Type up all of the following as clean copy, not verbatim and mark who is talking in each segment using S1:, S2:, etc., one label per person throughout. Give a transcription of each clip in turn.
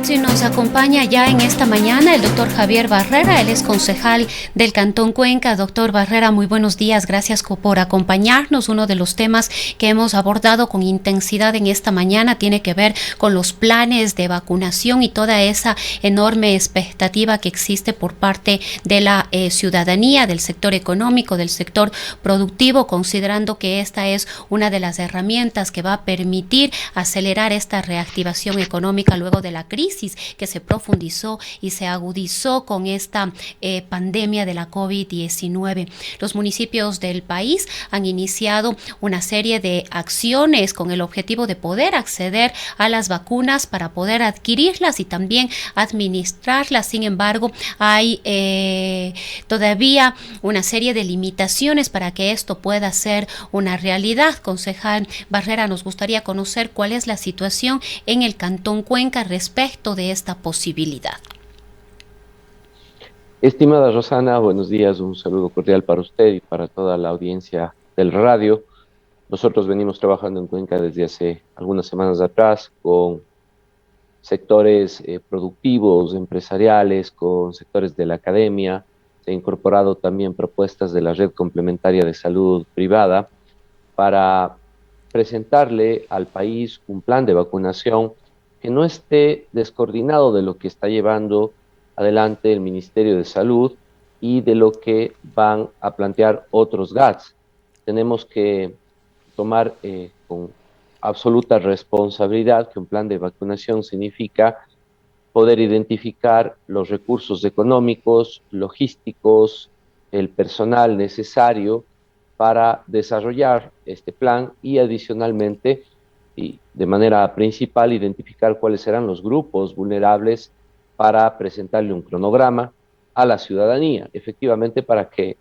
S1: Sí, nos acompaña ya en esta mañana el doctor Javier Barrera, él es concejal del Cantón Cuenca. Doctor Barrera, muy buenos días, gracias por acompañarnos. Uno de los temas que hemos abordado con intensidad en esta mañana tiene que ver con los planes de vacunación y toda esa enorme expectativa que existe por parte de la ciudadanía, del sector económico, del sector productivo, considerando que esta es una de las herramientas que va a permitir acelerar esta reactivación económica luego de la crisis que se profundizó y se agudizó con esta pandemia de la COVID-19. Los municipios del país han iniciado una serie de acciones con el objetivo de poder acceder a las vacunas para poder adquirirlas y también administrarlas. Sin embargo, hay todavía una serie de limitaciones para que esto pueda ser una realidad. Concejal Barrera, nos gustaría conocer cuál es la situación en el Cantón Cuenca respecto de esta posibilidad.
S2: Estimada Rosana, buenos días, un saludo cordial para usted y para toda la audiencia del radio. Nosotros venimos trabajando en Cuenca desde hace algunas semanas atrás con sectores productivos, empresariales, con sectores de la academia. Se han incorporado también propuestas de la red complementaria de salud privada para presentarle al país un plan de vacunación que no esté descoordinado de lo que está llevando adelante el Ministerio de Salud y de lo que van a plantear otros GATS. Tenemos que tomar con absoluta responsabilidad que un plan de vacunación significa poder identificar los recursos económicos, logísticos, el personal necesario para desarrollar este plan y adicionalmente y de manera principal identificar cuáles serán los grupos vulnerables para presentarle un cronograma a la ciudadanía, efectivamente para que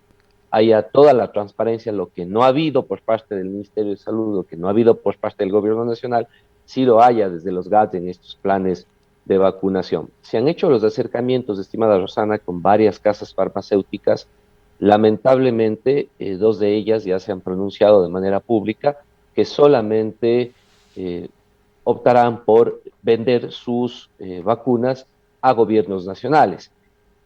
S2: haya toda la transparencia, lo que no ha habido por parte del Ministerio de Salud, lo que no ha habido por parte del Gobierno Nacional, sí lo haya desde los GATS en estos planes de vacunación. Se han hecho los acercamientos, estimada Rosana, con varias casas farmacéuticas. Lamentablemente, dos de ellas ya se han pronunciado de manera pública que solamente optarán por vender sus vacunas a gobiernos nacionales.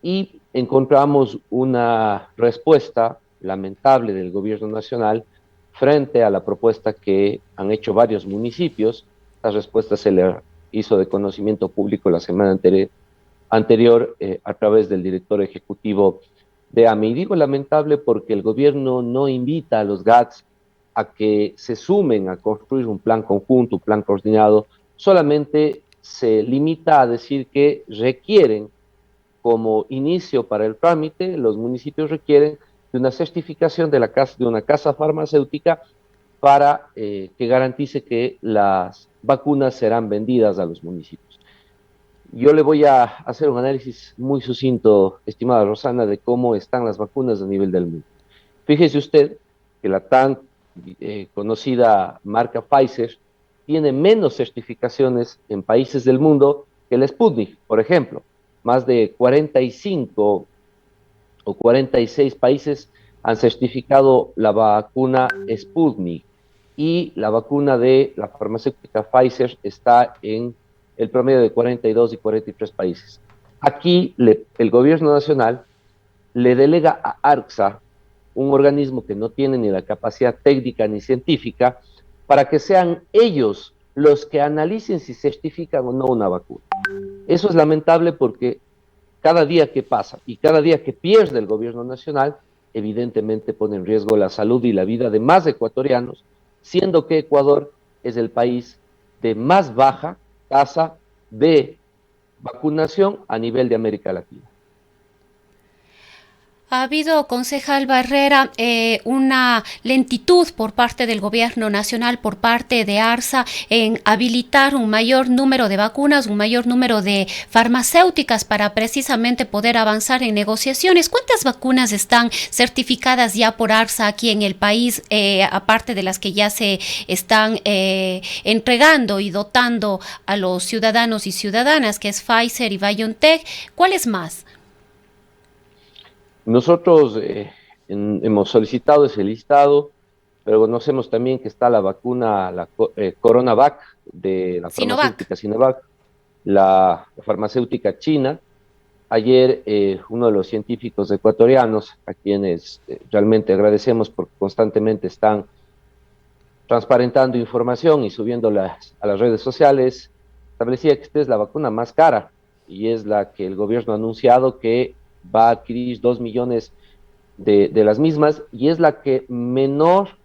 S2: Y encontramos una respuesta lamentable del gobierno nacional frente a la propuesta que han hecho varios municipios. La respuesta se le hizo de conocimiento público la semana anterior a través del director ejecutivo de AMI. Y digo lamentable porque el gobierno no invita a los GATS a que se sumen a construir un plan conjunto, un plan coordinado, solamente se limita a decir que requieren como inicio para el trámite, los municipios requieren de una certificación de una casa farmacéutica para que garantice que las vacunas serán vendidas a los municipios. Yo le voy a hacer un análisis muy sucinto, estimada Rosana, de cómo están las vacunas a nivel del mundo. Fíjese usted que la tan conocida marca Pfizer tiene menos certificaciones en países del mundo que el Sputnik, por ejemplo. Más de 45 o 46 países han certificado la vacuna Sputnik y la vacuna de la farmacéutica Pfizer está en el promedio de 42 y 43 países. Aquí el gobierno nacional le delega a ARCSA, un organismo que no tiene ni la capacidad técnica ni científica, para que sean ellos los que analicen si certifican o no una vacuna. Eso es lamentable porque cada día que pasa y cada día que pierde el gobierno nacional, evidentemente pone en riesgo la salud y la vida de más ecuatorianos, siendo que Ecuador es el país de más baja tasa de vacunación a nivel de América Latina.
S1: Ha habido, concejal Barrera, una lentitud por parte del gobierno nacional, por parte de ARSA, en habilitar un mayor número de vacunas, un mayor número de farmacéuticas para precisamente poder avanzar en negociaciones. ¿Cuántas vacunas están certificadas ya por ARSA aquí en el país, aparte de las que ya se están entregando y dotando a los ciudadanos y ciudadanas, que es Pfizer y BioNTech? ¿Cuáles más?
S2: Nosotros hemos solicitado ese listado, pero conocemos también que está la vacuna, la CoronaVac de la
S1: Sinovac.
S2: farmacéutica Sinovac, la farmacéutica china. Ayer uno de los científicos ecuatorianos, a quienes realmente agradecemos porque constantemente están transparentando información y subiéndolas a las redes sociales, establecía que esta es la vacuna más cara y es la que el gobierno ha anunciado que va a adquirir 2 millones de las mismas y es la que menor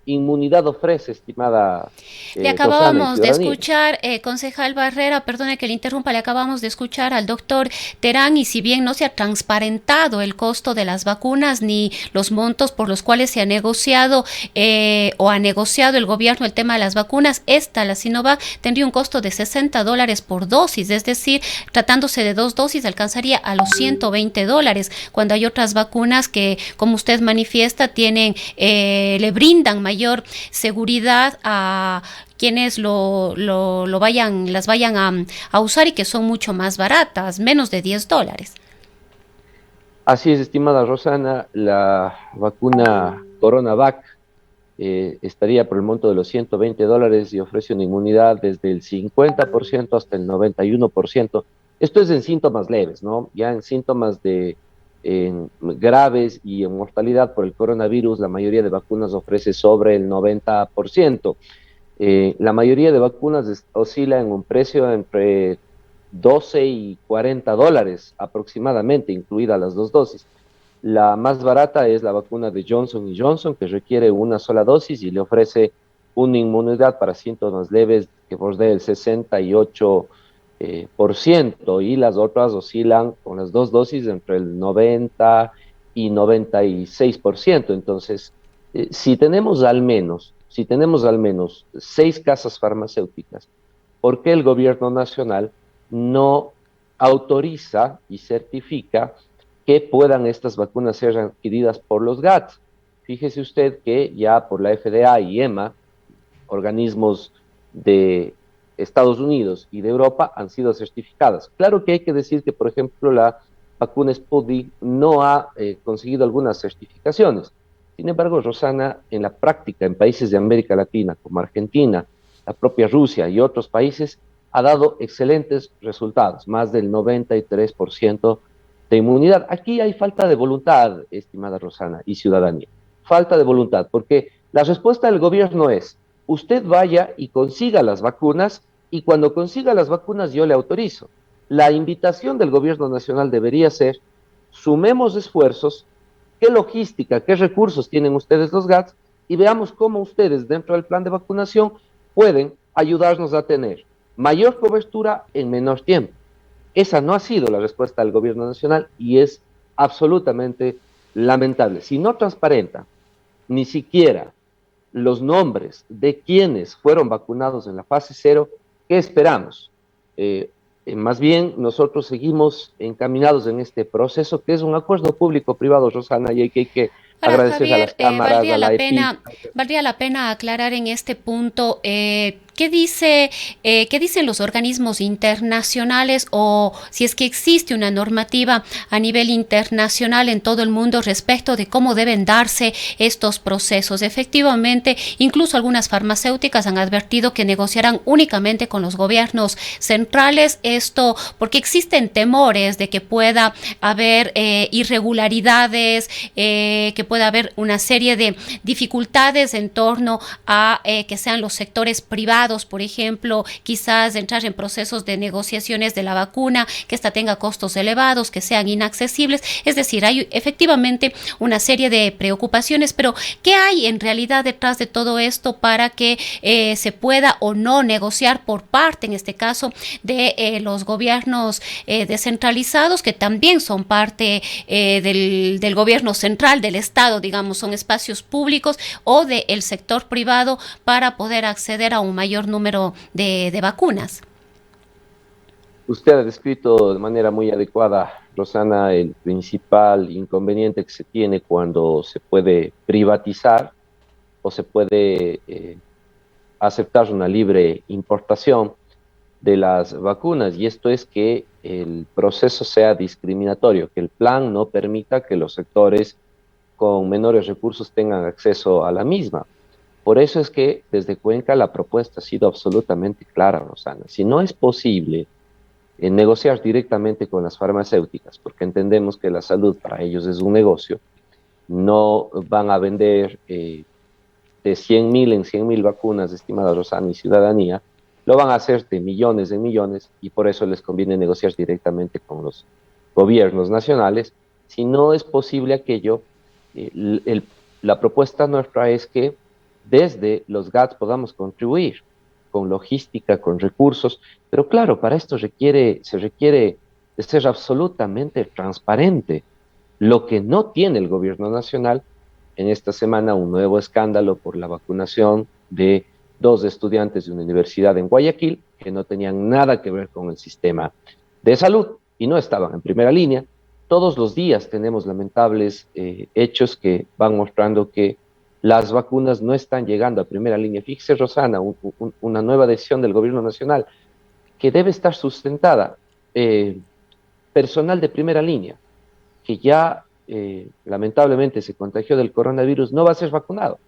S2: inmunidad ofrece, estimada
S1: Le
S2: Rosana y
S1: acabábamos de
S2: ciudadanía.
S1: escuchar, concejal Barrera, perdone que le interrumpa, le acabamos de escuchar al doctor Terán y si bien no se ha transparentado el costo de las vacunas ni los montos por los cuales se ha negociado o ha negociado el gobierno el tema de las vacunas, esta, la Sinovac, tendría un costo de $60 por dosis, es decir, tratándose de 2 dosis alcanzaría a los $120, cuando hay otras vacunas que, como usted manifiesta, le brindan mayor seguridad a quienes las vayan a usar y que son mucho más baratas, menos de $10.
S2: Así es, estimada Rosana, la vacuna CoronaVac estaría por el monto de los $120 y ofrece una inmunidad desde el 50% hasta el 91%. Esto es en síntomas leves, ¿no? Ya en síntomas graves y en mortalidad por el coronavirus, la mayoría de vacunas ofrece sobre el 90%. La mayoría de vacunas oscila en un precio entre 12 y $40 aproximadamente, incluidas las 2 dosis. La más barata es la vacuna de Johnson Johnson, que requiere una sola dosis y le ofrece una inmunidad para síntomas leves que bordea el 68%, y las otras oscilan con las 2 dosis entre el 90 y 96%. Entonces, si tenemos al menos 6 casas farmacéuticas, ¿por qué el gobierno nacional no autoriza y certifica que puedan estas vacunas ser adquiridas por los GATS? Fíjese usted que ya por la FDA y EMA, organismos de Estados Unidos y de Europa, han sido certificadas. Claro que hay que decir que, por ejemplo, la vacuna Sputnik no ha conseguido algunas certificaciones. Sin embargo, Rosana, en la práctica, en países de América Latina, como Argentina, la propia Rusia y otros países, ha dado excelentes resultados, más del 93% de inmunidad. Aquí hay falta de voluntad, estimada Rosana y ciudadanía. Falta de voluntad, porque la respuesta del gobierno es: usted vaya y consiga las vacunas, y cuando consiga las vacunas yo le autorizo. La invitación del gobierno nacional debería ser: sumemos esfuerzos, qué logística, qué recursos tienen ustedes los GATS, y veamos cómo ustedes dentro del plan de vacunación pueden ayudarnos a tener mayor cobertura en menor tiempo. Esa no ha sido la respuesta del gobierno nacional y es absolutamente lamentable. Si no transparenta ni siquiera los nombres de quienes fueron vacunados en la fase cero, ¿qué esperamos? Más bien, nosotros seguimos encaminados en este proceso, que es un acuerdo público-privado, Rosana, y hay que
S1: Para
S2: agradecer a
S1: Javier,
S2: las cámaras, a la EPI.
S1: valdría la pena aclarar en este punto qué dicen los organismos internacionales o si es que existe una normativa a nivel internacional en todo el mundo respecto de cómo deben darse estos procesos. Efectivamente, incluso algunas farmacéuticas han advertido que negociarán únicamente con los gobiernos centrales, esto porque existen temores de que pueda haber irregularidades, que pueda haber una serie de dificultades en torno a que sean los sectores privados, por ejemplo, quizás entrar en procesos de negociaciones de la vacuna, que ésta tenga costos elevados, que sean inaccesibles. Es decir, hay efectivamente una serie de preocupaciones, pero ¿qué hay en realidad detrás de todo esto para que se pueda o no negociar por parte, en este caso, de los gobiernos descentralizados, que también son parte del gobierno central, del Estado, digamos, son espacios públicos, o del sector privado para poder acceder a un mayor número de vacunas?
S2: Usted ha descrito de manera muy adecuada, Rosana, el principal inconveniente que se tiene cuando se puede privatizar o se puede aceptar una libre importación de las vacunas, y esto es que el proceso sea discriminatorio, que el plan no permita que los sectores con menores recursos tengan acceso a la misma. Por eso es que desde Cuenca la propuesta ha sido absolutamente clara, Rosana. Si no es posible negociar directamente con las farmacéuticas, porque entendemos que la salud para ellos es un negocio. No van a vender de 100.000 en 100.000 vacunas, estimada Rosana y ciudadanía, lo van a hacer de millones en millones y por eso les conviene negociar directamente con los gobiernos nacionales. Si no es posible aquello, la propuesta nuestra es que desde los GATS podamos contribuir con logística, con recursos, pero claro, para esto se requiere de ser absolutamente transparente, lo que no tiene el gobierno nacional. En esta semana un nuevo escándalo por la vacunación de 2 estudiantes de una universidad en Guayaquil que no tenían nada que ver con el sistema de salud y no estaban en primera línea. Todos los días tenemos lamentables hechos que van mostrando que las vacunas no están llegando a primera línea. Fíjese, Rosana, una nueva decisión del gobierno nacional que debe estar sustentada. Personal de primera línea, que ya lamentablemente se contagió del coronavirus, no va a ser vacunado.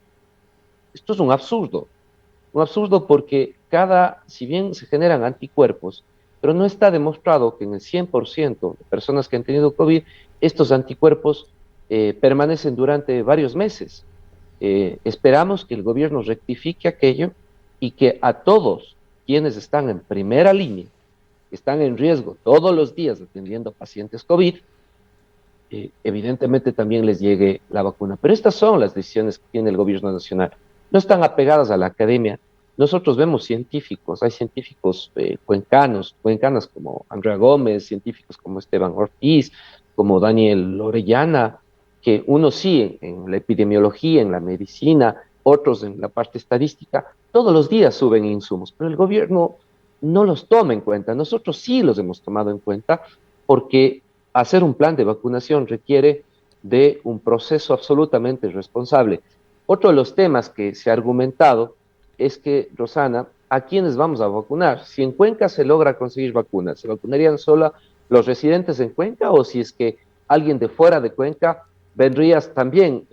S2: Esto es un absurdo porque si bien se generan anticuerpos, pero no está demostrado que en el 100% de personas que han tenido COVID, estos anticuerpos permanecen durante varios meses. Esperamos que el gobierno rectifique aquello y que a todos quienes están en primera línea, que están en riesgo todos los días atendiendo pacientes COVID, evidentemente también les llegue la vacuna. Pero estas son las decisiones que tiene el gobierno nacional. No están apegadas a la academia. Nosotros vemos científicos, hay científicos cuencanas como Andrea Gómez, científicos como Esteban Ortiz, como Daniel Orellana, que unos sí en la epidemiología, en la medicina, otros en la parte estadística, todos los días suben insumos, pero el gobierno no los toma en cuenta. Nosotros sí los hemos tomado en cuenta porque hacer un plan de vacunación requiere de un proceso absolutamente responsable. Otro de los temas que se ha argumentado es que, Rosana, ¿a quiénes vamos a vacunar? Si en Cuenca se logra conseguir vacunas, ¿se vacunarían solo los residentes en Cuenca o si es que alguien de fuera de Cuenca vendrías también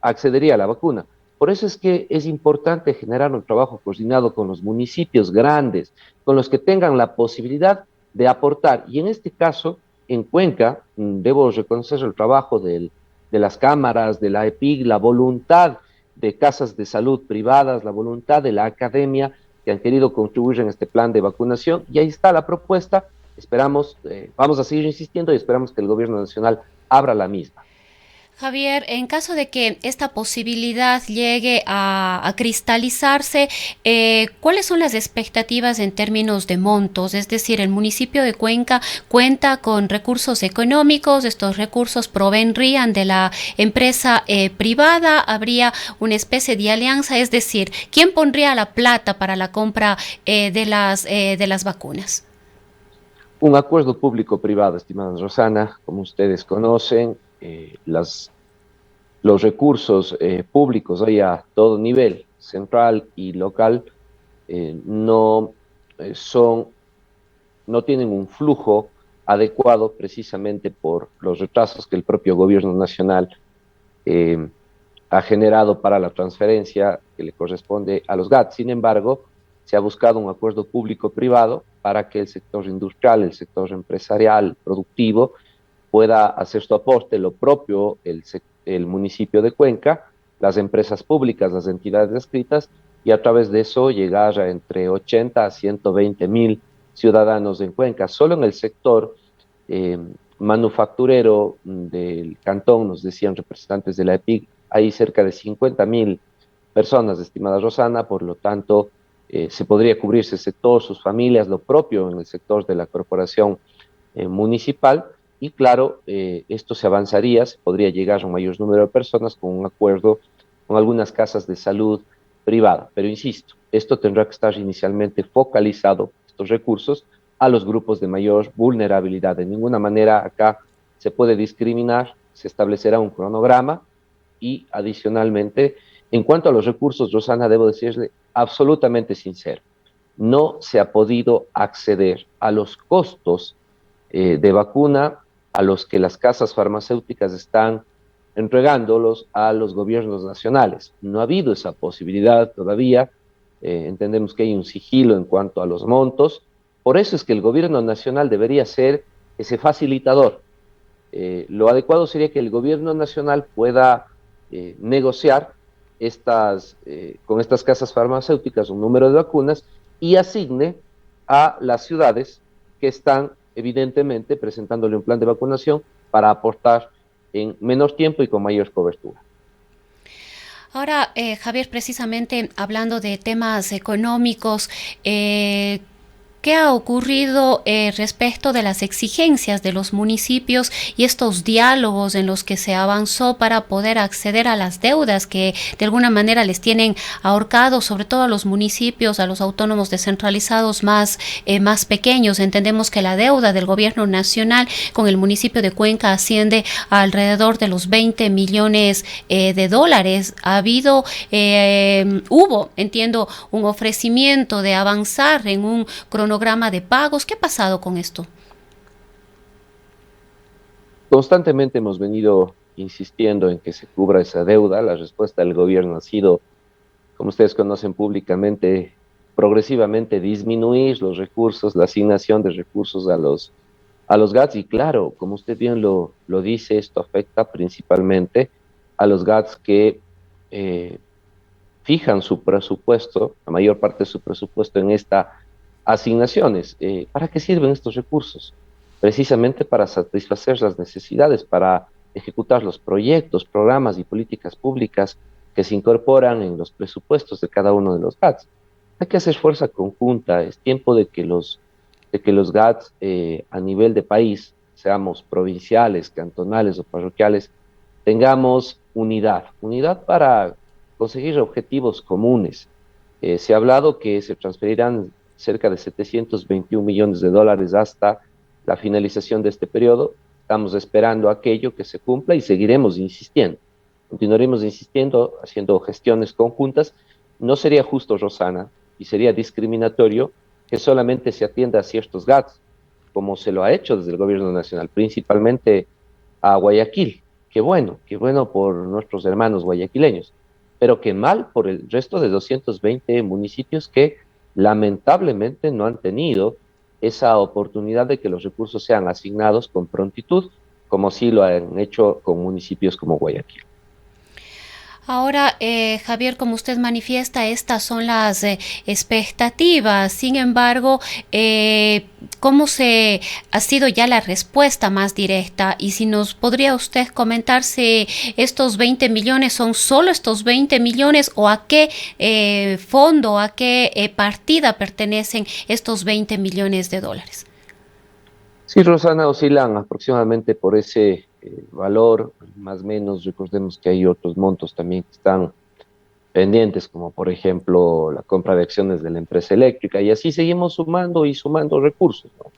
S2: accedería a la vacuna? Por eso es que es importante generar un trabajo coordinado con los municipios grandes, con los que tengan la posibilidad de aportar. Y en este caso, en Cuenca, debo reconocer el trabajo de las cámaras, de la EPIC, la voluntad de casas de salud privadas, la voluntad de la academia que han querido contribuir en este plan de vacunación. Y ahí está la propuesta. Esperamos, vamos a seguir insistiendo y esperamos que el gobierno nacional abra la misma.
S1: Javier, en caso de que esta posibilidad llegue a cristalizarse, ¿cuáles son las expectativas en términos de montos? Es decir, el municipio de Cuenca cuenta con recursos económicos, estos recursos provendrían de la empresa privada, habría una especie de alianza, es decir, ¿quién pondría la plata para la compra de las vacunas?
S2: Un acuerdo público-privado, estimada Rosana, como ustedes conocen, los recursos públicos hay a todo nivel, central y local, no son, no tienen un flujo adecuado precisamente por los retrasos que el propio gobierno nacional eh, ha generado para la transferencia que le corresponde a los GAT. Sin embargo, se ha buscado un acuerdo público-privado para que el sector industrial, el sector empresarial, productivo, pueda hacer su aporte, lo propio el municipio de Cuenca, las empresas públicas, las entidades adscritas, y a través de eso llegar a entre 80 a 120.000 ciudadanos en Cuenca. Solo en el sector manufacturero del cantón, nos decían representantes de la EPIC, hay cerca de 50.000 personas, estimada Rosana, por lo tanto, se podría cubrir ese sector, sus familias, lo propio en el sector de la corporación municipal, y claro, esto se avanzaría, se podría llegar a un mayor número de personas con un acuerdo con algunas casas de salud privada. Pero insisto, esto tendrá que estar inicialmente focalizado, estos recursos, a los grupos de mayor vulnerabilidad. De ninguna manera acá se puede discriminar, se establecerá un cronograma y adicionalmente, en cuanto a los recursos, Rosana, debo decirle absolutamente sincero, no se ha podido acceder a los costos de vacuna a los que las casas farmacéuticas están entregándolos a los gobiernos nacionales. No ha habido esa posibilidad todavía. Entendemos que hay un sigilo en cuanto a los montos Por eso es que el gobierno nacional debería ser ese facilitador. Lo adecuado sería que el gobierno nacional pueda negociar con estas casas farmacéuticas un número de vacunas y asigne a las ciudades que están evidentemente presentándole un plan de vacunación para aportar en menor tiempo y con mayor cobertura.
S1: Ahora, Javier, precisamente hablando de temas económicos, ¿qué ha ocurrido respecto de las exigencias de los municipios y estos diálogos en los que se avanzó para poder acceder a las deudas que de alguna manera les tienen ahorcados, sobre todo a los municipios, a los autónomos descentralizados más pequeños? Entendemos que la deuda del gobierno nacional con el municipio de Cuenca asciende a alrededor de los 20 millones de dólares. Hubo, entiendo, un ofrecimiento de avanzar en un cronograma de pagos. ¿Qué ha pasado con esto?
S2: Constantemente hemos venido insistiendo en que se cubra esa deuda. La respuesta del gobierno ha sido, como ustedes conocen públicamente, progresivamente disminuir los recursos, la asignación de recursos a los GATS. Y claro, como usted bien lo dice, esto afecta principalmente a los GATS que fijan su presupuesto, la mayor parte de su presupuesto en esta asignaciones. ¿Para qué sirven estos recursos? Precisamente para satisfacer las necesidades, para ejecutar los proyectos, programas y políticas públicas que se incorporan en los presupuestos de cada uno de los GATS. Hay que hacer fuerza conjunta. Es tiempo de que los GATS a nivel de país, seamos provinciales, cantonales o parroquiales, tengamos unidad para conseguir objetivos comunes. Se ha hablado que se transferirán cerca de 721 millones de dólares hasta la finalización de este periodo. Estamos esperando aquello que se cumpla y seguiremos insistiendo. Continuaremos insistiendo, haciendo gestiones conjuntas. No sería justo, Rosana, y sería discriminatorio que solamente se atienda a ciertos GATS, como se lo ha hecho desde el gobierno nacional, principalmente a Guayaquil. Qué bueno por nuestros hermanos guayaquileños, pero qué mal por el resto de 220 municipios que lamentablemente no han tenido esa oportunidad de que los recursos sean asignados con prontitud, como sí lo han hecho con municipios como Guayaquil.
S1: Ahora, Javier, como usted manifiesta, estas son las expectativas. Sin embargo, ¿cómo ha sido ya la respuesta más directa? Y si nos podría usted comentar si estos 20 millones son solo estos 20 millones o a qué fondo, a qué partida pertenecen estos 20 millones de dólares.
S2: Sí, Rosana, oscilan aproximadamente por ese valor, más o menos. Recordemos que hay otros montos también que están pendientes, como por ejemplo la compra de acciones de la empresa eléctrica, y así seguimos sumando y sumando recursos, ¿no?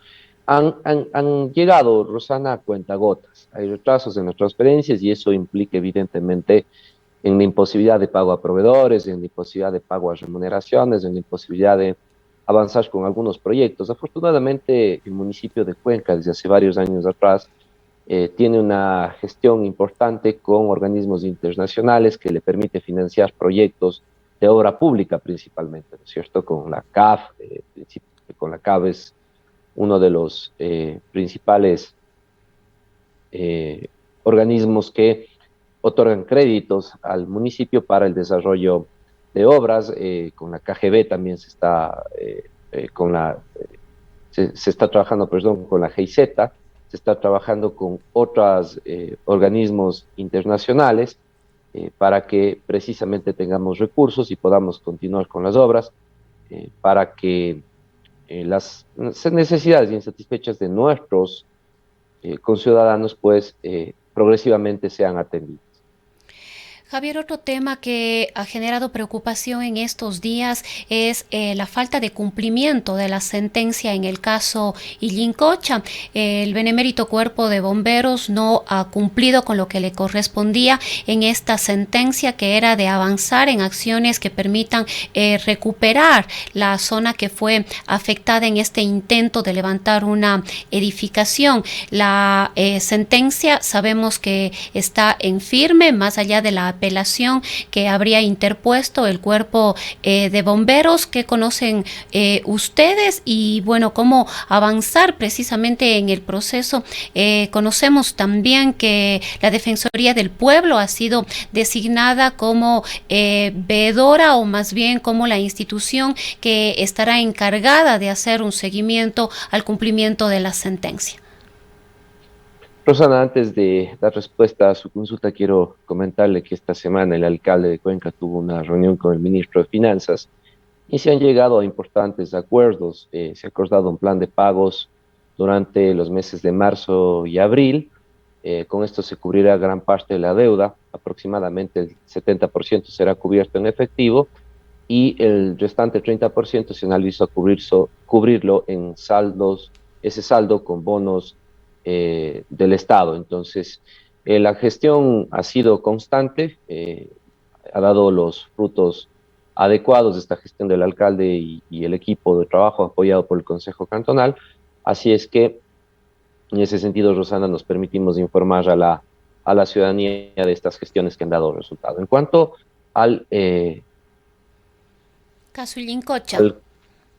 S2: Han llegado, Rosana, a cuentagotas. Hay retrasos en las transferencias y eso implica evidentemente en la imposibilidad de pago a proveedores, en la imposibilidad de pago a remuneraciones, en la imposibilidad de avanzar con algunos proyectos. Afortunadamente, el municipio de Cuenca, desde hace varios años atrás, tiene una gestión importante con organismos internacionales que le permite financiar proyectos de obra pública principalmente, ¿no es cierto? Con la CAF, con la CAF es uno de los principales organismos que otorgan créditos al municipio para el desarrollo de obras. Con la KGB también se está trabajando, con la GIZ, se está trabajando con otros organismos internacionales para que precisamente tengamos recursos y podamos continuar con las obras, para que las necesidades insatisfechas de nuestros conciudadanos pues progresivamente sean atendidas.
S1: Javier, otro tema que ha generado preocupación en estos días es la falta de cumplimiento de la sentencia en el caso Illincocha. El benemérito Cuerpo de Bomberos no ha cumplido con lo que le correspondía en esta sentencia, que era de avanzar en acciones que permitan recuperar la zona que fue afectada en este intento de levantar una edificación. La sentencia sabemos que está en firme, más allá de la apelación que habría interpuesto el cuerpo de bomberos. ¿Qué conocen ustedes? Y bueno, cómo avanzar precisamente en el proceso. Conocemos también que la Defensoría del Pueblo ha sido designada como veedora, o más bien como la institución que estará encargada de hacer un seguimiento al cumplimiento de la sentencia.
S2: Rosana, antes de dar respuesta a su consulta, quiero comentarle que esta semana el alcalde de Cuenca tuvo una reunión con el ministro de Finanzas y se han llegado a importantes acuerdos. Se ha acordado un plan de pagos durante los meses de marzo y abril. Con esto se cubrirá gran parte de la deuda, aproximadamente el 70% será cubierto en efectivo y el restante 30% se analizó cubrirlo en saldos, ese saldo con bonos del Estado. Entonces, la gestión ha sido constante, ha dado los frutos adecuados de esta gestión del alcalde y el equipo de trabajo apoyado por el Consejo Cantonal. Así es que, en ese sentido, Rosana, nos permitimos informar a la ciudadanía de estas gestiones que han dado resultado. En cuanto al,
S1: Caso Illincocha.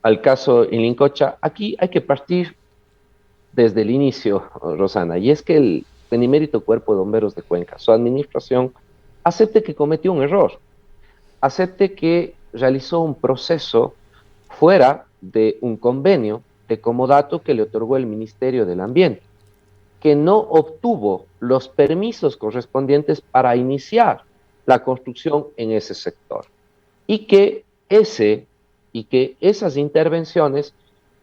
S2: al caso Illincocha, aquí hay que partir desde el inicio, Rosana, y es que el benemérito Cuerpo de Bomberos de Cuenca, su administración, acepte que cometió un error, acepte que realizó un proceso fuera de un convenio de comodato que le otorgó el Ministerio del Ambiente, que no obtuvo los permisos correspondientes para iniciar la construcción en ese sector y que esas intervenciones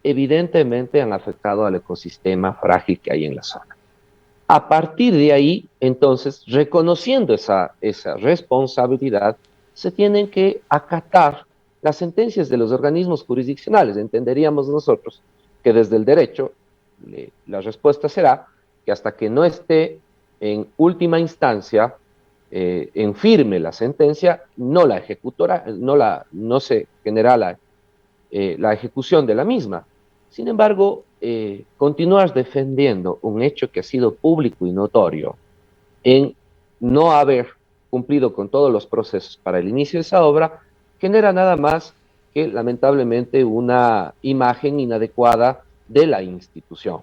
S2: evidentemente han afectado al ecosistema frágil que hay en la zona. A partir de ahí, entonces, reconociendo esa responsabilidad, se tienen que acatar las sentencias de los organismos jurisdiccionales. Entenderíamos nosotros que desde el derecho la respuesta será que hasta que no esté en última instancia en firme la sentencia, no la ejecutora, no se genera la ejecución de la misma. Sin embargo, continuar defendiendo un hecho que ha sido público y notorio en no haber cumplido con todos los procesos para el inicio de esa obra, genera nada más que lamentablemente una imagen inadecuada de la institución.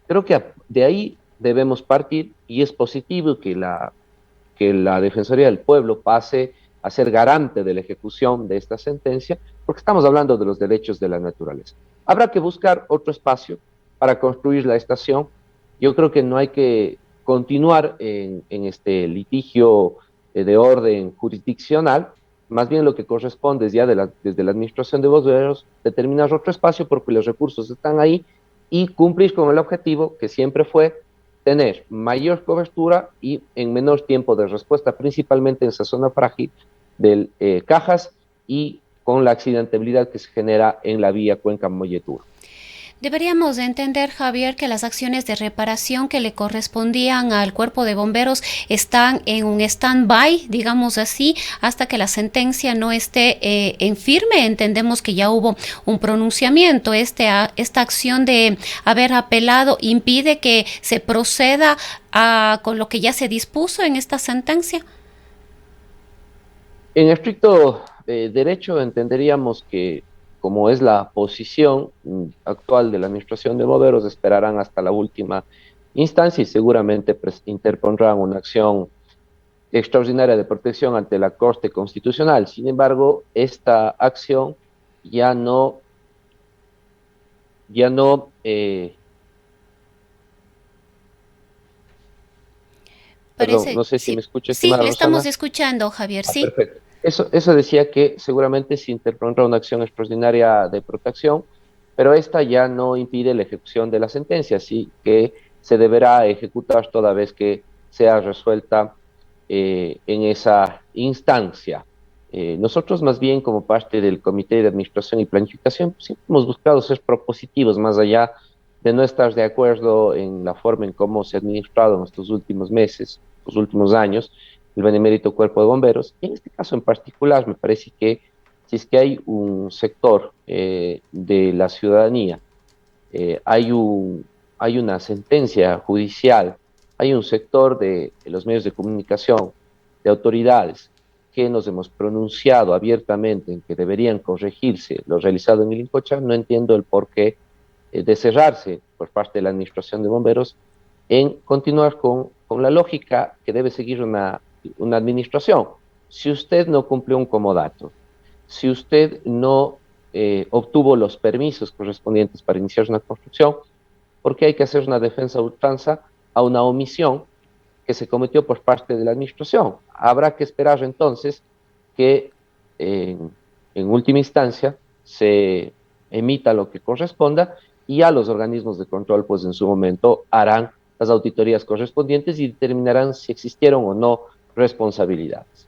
S2: Creo que de ahí debemos partir y es positivo que la Defensoría del Pueblo pase a ser garante de la ejecución de esta sentencia, porque estamos hablando de los derechos de la naturaleza. Habrá que buscar otro espacio para construir la estación. Yo creo que no hay que continuar en este litigio de orden jurisdiccional, más bien lo que corresponde es ya desde la Administración de Bomberos determinar otro espacio porque los recursos están ahí y cumplir con el objetivo que siempre fue tener mayor cobertura y en menor tiempo de respuesta, principalmente en esa zona frágil del Cajas y con la accidentabilidad que se genera en la vía Cuenca-Molleturo.
S1: Deberíamos entender, Javier, que las acciones de reparación que le correspondían al cuerpo de bomberos están en un stand-by, digamos así, hasta que la sentencia no esté en firme. Entendemos que ya hubo un pronunciamiento. Esta acción de haber apelado impide que se proceda con lo que ya se dispuso en esta sentencia.
S2: En estricto derecho entenderíamos que, como es la posición actual de la Administración de Bomberos, esperarán hasta la última instancia y seguramente interpondrán una acción extraordinaria de protección ante la Corte Constitucional. Sin embargo, esta acción ya no perdón, no sé si me escucha,
S1: sí,
S2: estimada
S1: le estamos
S2: Rosana.
S1: escuchando, Javier, sí.
S2: Perfecto. Eso decía que seguramente se interpondrá una acción extraordinaria de protección, pero esta ya no impide la ejecución de la sentencia, así que se deberá ejecutar toda vez que sea resuelta en esa instancia. Nosotros más bien como parte del Comité de Administración y Planificación siempre hemos buscado ser propositivos más allá de no estar de acuerdo en la forma en cómo se ha administrado en estos últimos meses, los últimos años, el benemérito Cuerpo de Bomberos. Y en este caso en particular me parece que si es que hay un sector de la ciudadanía, hay una sentencia judicial, hay un sector de los medios de comunicación, de autoridades que nos hemos pronunciado abiertamente en que deberían corregirse lo realizado en el Incocha, no entiendo el porqué de cerrarse por parte de la Administración de Bomberos en continuar con la lógica que debe seguir una administración. Si usted no cumplió un comodato, si usted no obtuvo los permisos correspondientes para iniciar una construcción, ¿por qué hay que hacer una defensa a ultranza a una omisión que se cometió por parte de la administración? Habrá que esperar entonces que en última instancia se emita lo que corresponda y a los organismos de control pues en su momento harán las auditorías correspondientes y determinarán si existieron o no responsabilidades.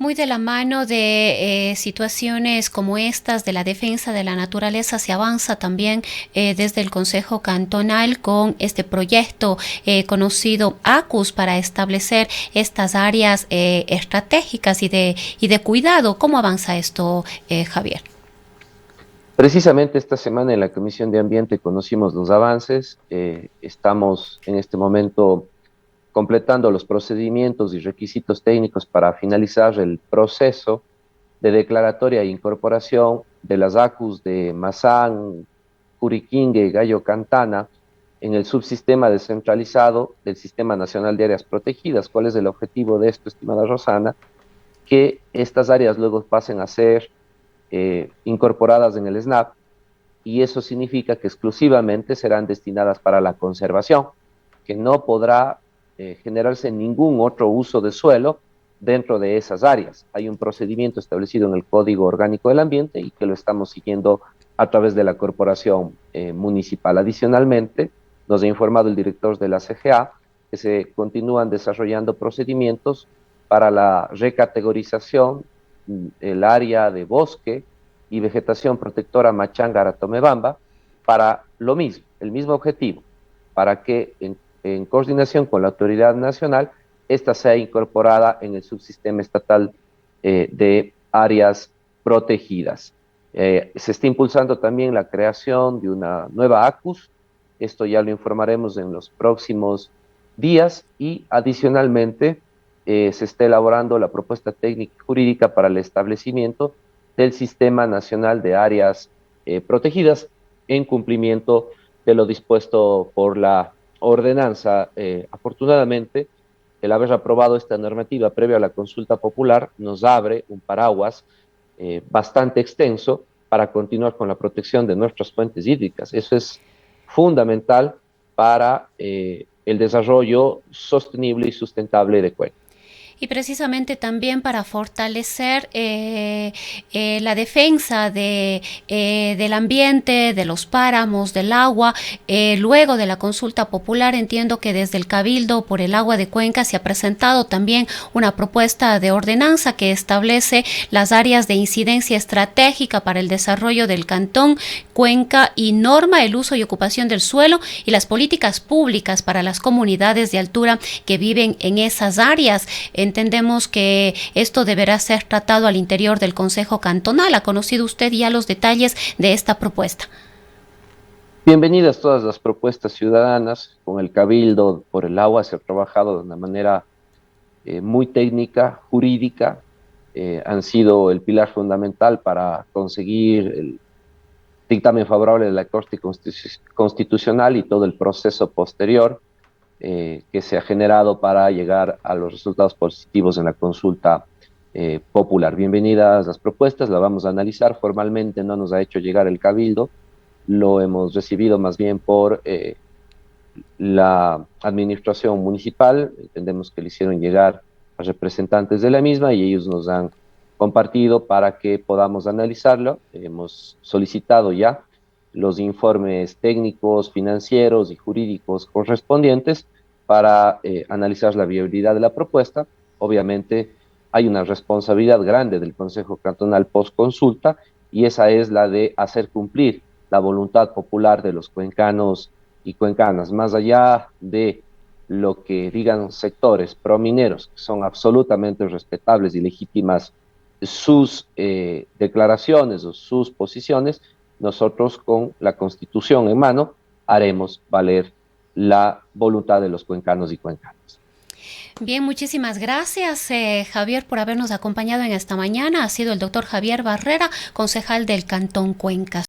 S1: Muy de la mano de situaciones como estas de la defensa de la naturaleza se avanza también desde el Consejo Cantonal con este proyecto conocido ACUS para establecer estas áreas estratégicas y de cuidado. ¿Cómo avanza esto, Javier?
S2: Precisamente esta semana en la Comisión de Ambiente conocimos los avances. Estamos en este momento completando los procedimientos y requisitos técnicos para finalizar el proceso de declaratoria e incorporación de las ACUS de Mazán, Curiquingue y Gallo Cantana en el subsistema descentralizado del Sistema Nacional de Áreas Protegidas. ¿Cuál es el objetivo de esto, estimada Rosana? Que estas áreas luego pasen a ser incorporadas en el SNAP, y eso significa que exclusivamente serán destinadas para la conservación, que no podrá generarse ningún otro uso de suelo dentro de esas áreas. Hay un procedimiento establecido en el Código Orgánico del Ambiente y que lo estamos siguiendo a través de la corporación municipal. Adicionalmente, nos ha informado el director de la CGA que se continúan desarrollando procedimientos para la recategorización el área de bosque y vegetación protectora Machanga-Aratomebamba para lo mismo, el mismo objetivo, para que en coordinación con la autoridad nacional, esta sea incorporada en el subsistema estatal de áreas protegidas. Se está impulsando también la creación de una nueva ACUS, esto ya lo informaremos en los próximos días, y adicionalmente se está elaborando la propuesta técnica y jurídica para el establecimiento del Sistema Nacional de Áreas Protegidas en cumplimiento de lo dispuesto por la ordenanza. Afortunadamente, el haber aprobado esta normativa previa a la consulta popular nos abre un paraguas bastante extenso para continuar con la protección de nuestras fuentes hídricas. Eso es fundamental para el desarrollo sostenible y sustentable de Cuenca.
S1: Y precisamente también para fortalecer la defensa del ambiente, de los páramos, del agua. Luego de la consulta popular, entiendo que desde el Cabildo por el Agua de Cuenca se ha presentado también una propuesta de ordenanza que establece las áreas de incidencia estratégica para el desarrollo del Cantón Cuenca y norma el uso y ocupación del suelo y las políticas públicas para las comunidades de altura que viven en esas áreas. Entendemos que esto deberá ser tratado al interior del Consejo Cantonal. ¿Ha conocido usted ya los detalles de esta propuesta?
S2: Bienvenidas todas las propuestas ciudadanas. Con el Cabildo por el Agua se ha trabajado de una manera muy técnica, jurídica. Han sido el pilar fundamental para conseguir el dictamen favorable de la Corte Constitucional y todo el proceso posterior que se ha generado para llegar a los resultados positivos en la consulta popular. Bienvenidas las propuestas, la vamos a analizar. Formalmente no nos ha hecho llegar el Cabildo, lo hemos recibido más bien por la administración municipal. Entendemos que le hicieron llegar a representantes de la misma y ellos nos han compartido para que podamos analizarlo. Hemos solicitado ya los informes técnicos, financieros y jurídicos correspondientes para analizar la viabilidad de la propuesta. Obviamente hay una responsabilidad grande del Consejo Cantonal post consulta y esa es la de hacer cumplir la voluntad popular de los cuencanos y cuencanas, más allá de lo que digan sectores promineros, que son absolutamente respetables y legítimas sus declaraciones o sus posiciones. Nosotros con la Constitución en mano haremos valer la voluntad de los cuencanos y cuencanas.
S1: Bien, muchísimas gracias, Javier, por habernos acompañado en esta mañana. Ha sido el doctor Javier Barrera, concejal del Cantón Cuenca.